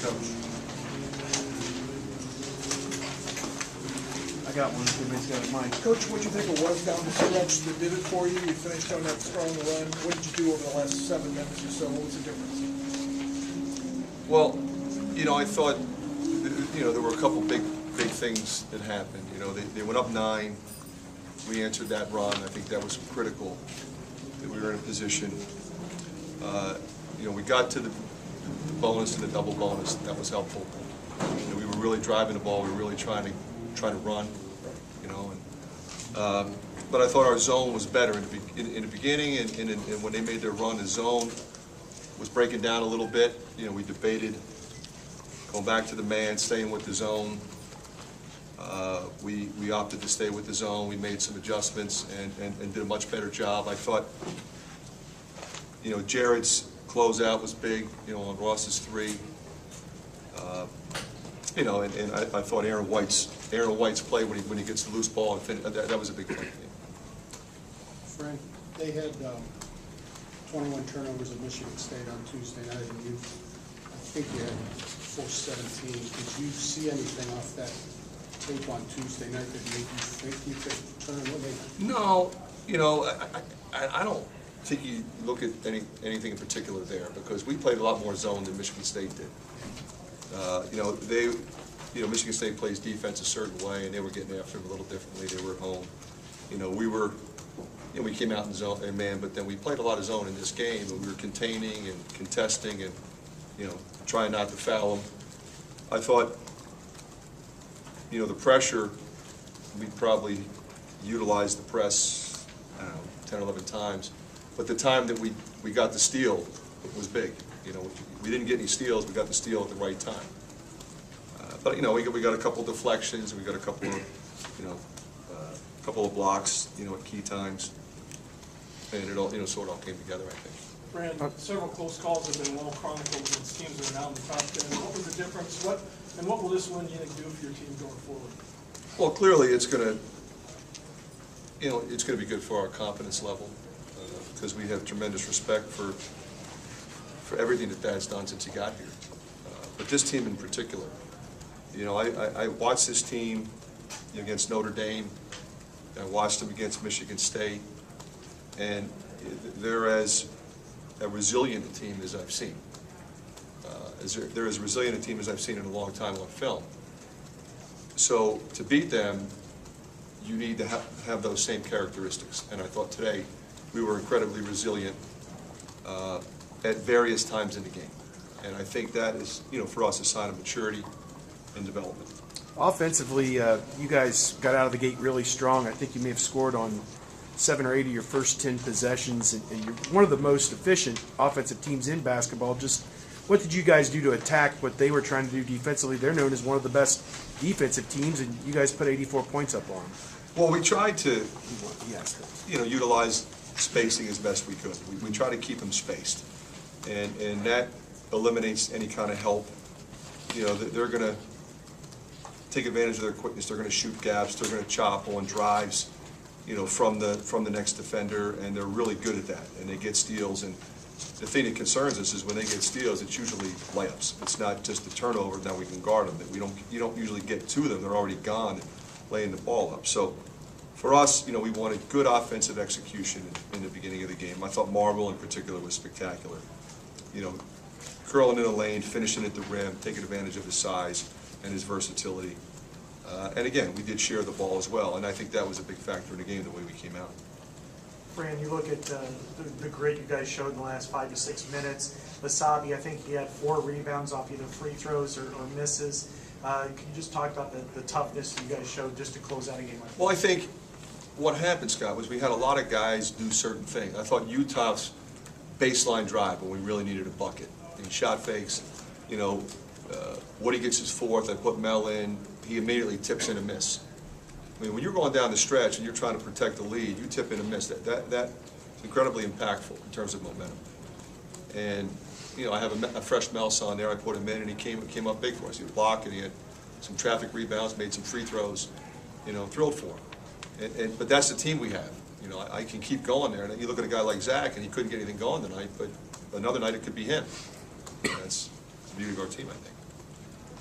Coach. I got one. Everybody's got mine. Coach, what do you think it was down the stretch that did it for you? You finished on that strong run. What did you do over the last 7 minutes or so? What was the difference? Well, I thought, there were a couple big things that happened. They went up 9. We answered that run. I think that was critical, that we were in a position. We got to the bonus and the double bonus. That was helpful. We were really driving the ball. We were really trying to run, but I thought our zone was better in the beginning, and when they made their run, the zone was breaking down a little bit. We debated going back to the man, staying with the zone. We opted to stay with the zone. We made some adjustments and did a much better job. I thought, Jared's closeout was big, on Ross's 3. And I thought Aaron White's play when he gets the loose ball and that was a big play. Fran, they had 21 turnovers at Michigan State on Tuesday night, and I think you had forced 17. Did you see anything off that tape on Tuesday night that made you think you could turn away? No, I don't think you look at anything in particular there, because we played a lot more zone than Michigan State did. Michigan State plays defense a certain way, and they were getting after them a little differently. They were at home. We came out in zone and man, but then we played a lot of zone in this game, and we were containing and contesting and trying not to foul them. I thought, the pressure, we probably utilized the press, 10 or 11 times, but the time that we got the steal was big. We didn't get any steals. We got the steal at the right time. But we got a couple deflections. We got a couple of blocks, at key times, and it all sort of all came together, I think. Fran, several close calls have been well chronicled against teams that are now in the top 10. What was the difference? What will this win, you think, do for your team going forward? Well, clearly it's going to be good for our confidence level, because we have tremendous respect for everything that Dad's done since he got here. But this team in particular, I watched this team against Notre Dame. I watched them against Michigan State, and they're as a resilient a team as I've seen. They're as resilient a team as I've seen in a long time on film. So to beat them, you need to have those same characteristics. And I thought today we were incredibly resilient at various times in the game. And I think that is, for us, a sign of maturity and development. Offensively, you guys got out of the gate really strong. I think you may have scored on 7 or 8 of your first 10 possessions, and you're one of the most efficient offensive teams in basketball. Just what did you guys do to attack what they were trying to do defensively? They're known as one of the best defensive teams, and you guys put 84 points up on them. Well, we tried to, utilize spacing as best we could. We try to keep them spaced, and that eliminates any kind of help. They're going to take advantage of their quickness. They're going to shoot gaps. They're going to chop on drives, from the next defender, and they're really good at that. And they get steals. And the thing that concerns us is when they get steals, it's usually layups. It's not just a turnover. Now we can guard them. You don't usually get to them. They're already gone, laying the ball up. So for us, we wanted good offensive execution in the beginning of the game. I thought Marvel in particular was spectacular. Curling in a lane, finishing at the rim, taking advantage of his size and his versatility. And again, we did share the ball as well, and I think that was a big factor in the game, the way we came out. Fran, you look at the grit you guys showed in the last 5 to 6 minutes. Wasabi, I think he had 4 rebounds off either free throws or misses. Can you just talk about the toughness you guys showed just to close out a game like that? Well, I think what happened, Scott, was we had a lot of guys do certain things. I thought Utah's baseline drive when we really needed a bucket. And shot fakes, Woody gets his 4th, I put Mel in, he immediately tips in a miss. I mean, when you're going down the stretch and you're trying to protect the lead, you tip in a miss. That's incredibly impactful in terms of momentum. And, I have a fresh Mel son there, I put him in, and he came up big for us. He had a block, and he had some traffic rebounds, made some free throws, thrilled for him. But that's the team we have. I can keep going there. And you look at a guy like Zach, and he couldn't get anything going tonight, but another night it could be him. That's the beauty of our team, I think.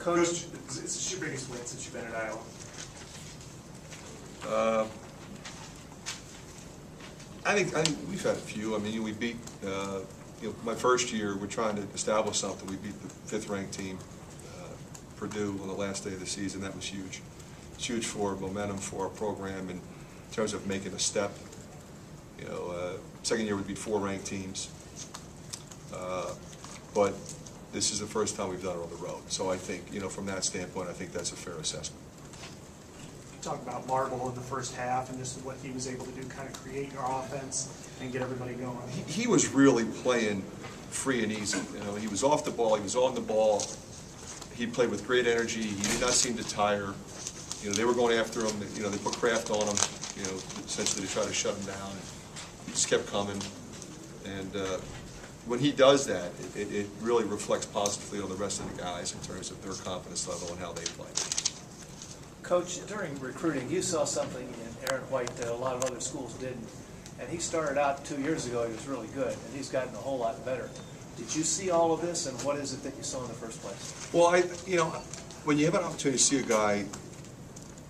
Coach, it's your biggest win since you've been at Iowa. I think we've had a few. I mean, we beat, my first year, we're trying to establish something. We beat the 5th-ranked team, Purdue, on the last day of the season. That was huge. It's huge for momentum for our program in terms of making a step. Second year we beat 4 ranked teams. But this is the first time we've done it on the road. So I think, from that standpoint, I think that's a fair assessment. Talk about Marble in the first half and just what he was able to do, kind of create your offense and get everybody going. He was really playing free and easy. He was off the ball, he was on the ball. He played with great energy. He did not seem to tire. They were going after him. They put Kraft on him. Essentially to try to shut him down. He just kept coming. And when he does that, it really reflects positively on the rest of the guys in terms of their confidence level and how they play. Coach, during recruiting, you saw something in Aaron White that a lot of other schools didn't. And he started out 2 years ago, he was really good, and he's gotten a whole lot better. Did you see all of this, and what is it that you saw in the first place? Well, when you have an opportunity to see a guy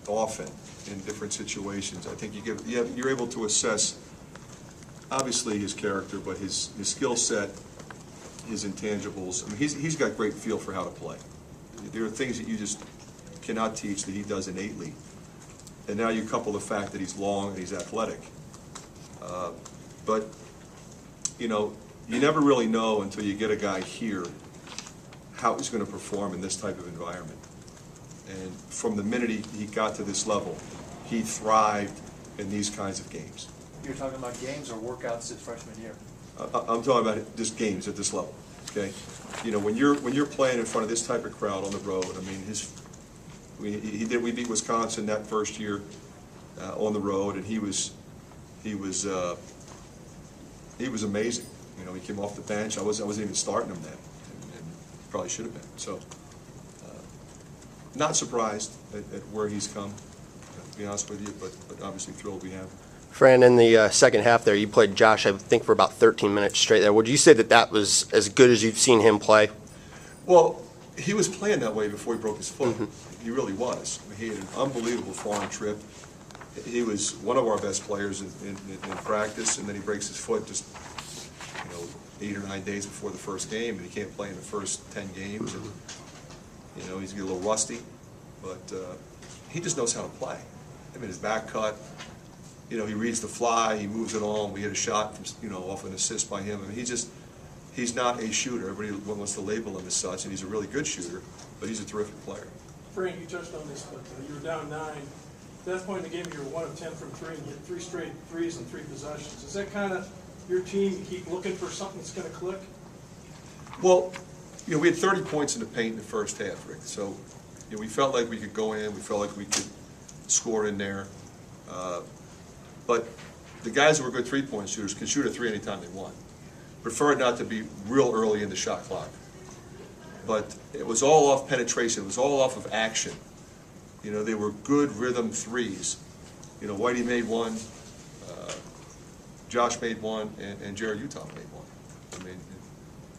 often in different situations, I think you're able to assess, obviously, his character, but his skill set, his intangibles. I mean, he's got great feel for how to play. There are things that you just cannot teach that he does innately. And now you couple the fact that he's long and he's athletic. But, you never really know until you get a guy here how he's going to perform in this type of environment. And from the minute he got to this level, he thrived in these kinds of games. You're talking about games or workouts his freshman year? I'm talking about just games at this level, okay? When you're playing in front of this type of crowd on the road, I mean, we beat Wisconsin that first year on the road, and he was amazing. He came off the bench. I wasn't even starting him then, and probably should have been. So, not surprised at where he's come, to be honest with you, but obviously thrilled we have him. Fran, in the second half there, you played Josh, I think, for about 13 minutes straight there. Would you say that was as good as you've seen him play? Well, he was playing that way before he broke his foot. He really was. I mean, he had an unbelievable foreign trip. He was one of our best players in practice, and then he breaks his foot just 8 or 9 days before the first game, and he can't play in the first 10 games. And, he's a little rusty, but he just knows how to play. I mean, his back cut, he reads the fly, he moves it on. We had a shot from, off an assist by him. I mean, he's not a shooter. Everybody wants to label him as such, and he's a really good shooter, but he's a terrific player. Frank, you touched on this, but you were down 9. At that point in the game, you were 1 of 10 from 3, and you hit 3 straight threes in 3 possessions. Is that kind of your team? You keep looking for something that's going to click? Well, we had 30 points in the paint in the first half, Rick. So, we felt like we could go in. We felt like we could score in there. But the guys who were good three-point shooters can shoot a 3 anytime they want. Preferred not to be real early in the shot clock. But it was all off penetration. It was all off of action. They were good rhythm threes. Whitey made one, Josh made one, and Jared Utah made one. I mean,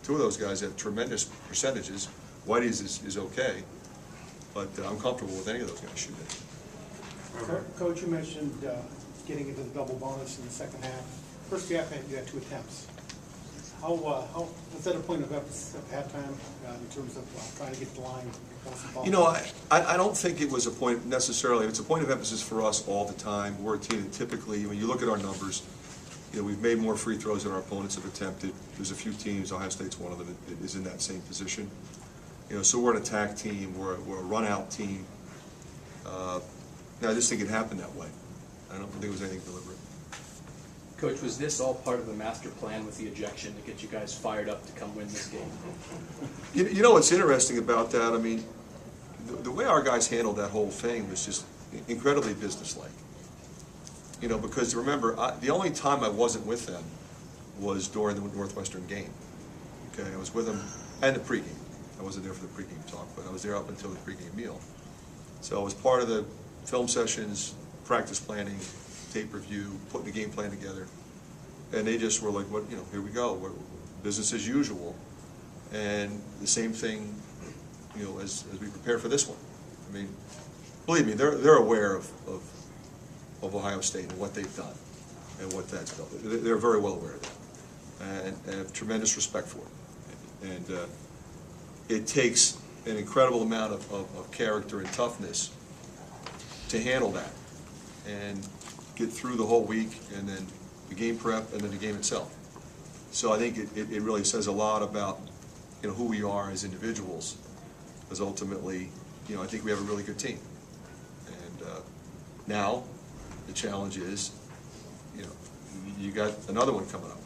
2 of those guys have tremendous percentages. Whitey's is okay, but I'm comfortable with any of those guys shooting. Coach, you mentioned getting into the double bonus in the second half. First half, you had 2 attempts. How was that a point of emphasis at halftime in terms of trying to get the line? I don't think it was a point necessarily. It's a point of emphasis for us all the time. We're a team that typically, when you look at our numbers, we've made more free throws than our opponents have attempted. There's a few teams, Ohio State's one of them, that is in that same position. So we're an attack team. We're a run-out team. I just think it happened that way. I don't think it was anything deliberate. Coach, was this all part of the master plan with the ejection to get you guys fired up to come win this game? You know what's interesting about that? I mean, the way our guys handled that whole thing was just incredibly businesslike. Because remember, the only time I wasn't with them was during the Northwestern game. Okay, I was with them and the pregame. I wasn't there for the pregame talk, but I was there up until the pregame meal. So I was part of the film sessions, practice planning, tape review, putting the game plan together, and they just were like, "What? Here we go. We're business as usual." And the same thing as we prepare for this one. I mean, believe me, they're aware of Ohio State and what they've done and what that's built. They're very well aware of that, and have tremendous respect for it. And it takes an incredible amount of character and toughness to handle that and get through the whole week, and then the game prep, and then the game itself. So I think it really says a lot about who we are as individuals, because ultimately, I think we have a really good team. And now the challenge is, you got another one coming up.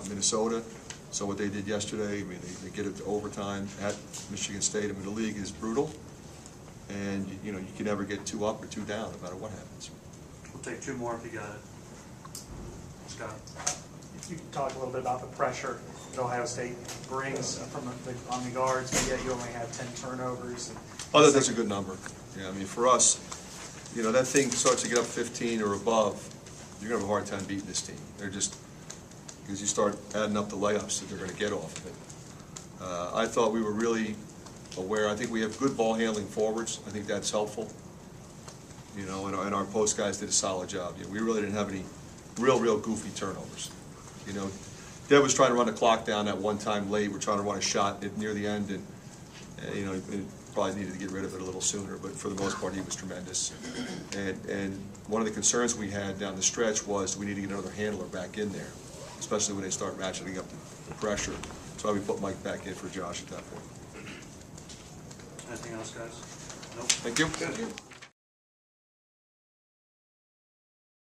Minnesota, so what they did yesterday, I mean, they get it to overtime at Michigan State. I mean, the league is brutal, and you can never get 2 up or 2 down, no matter what happens. We'll take 2 more if you got it. Scott. You can talk a little bit about the pressure that Ohio State brings on the guards, but yet you only have 10 turnovers. Oh, that's a good number. Yeah, I mean, for us, that thing starts to get up 15 or above, you're going to have a hard time beating this team. They're just, because you start adding up the layups that they're going to get off of it. I thought we were really aware. I think we have good ball handling forwards. I think that's helpful. And our post guys did a solid job. We really didn't have any real goofy turnovers. Deb was trying to run the clock down at one time late. We're trying to run a shot near the end, and it probably needed to get rid of it a little sooner. But for the most part, he was tremendous. And one of the concerns we had down the stretch was we need to get another handler back in there, especially when they start ratcheting up the pressure. That's why we put Mike back in for Josh at that point. Anything else, guys? Nope. Thank you.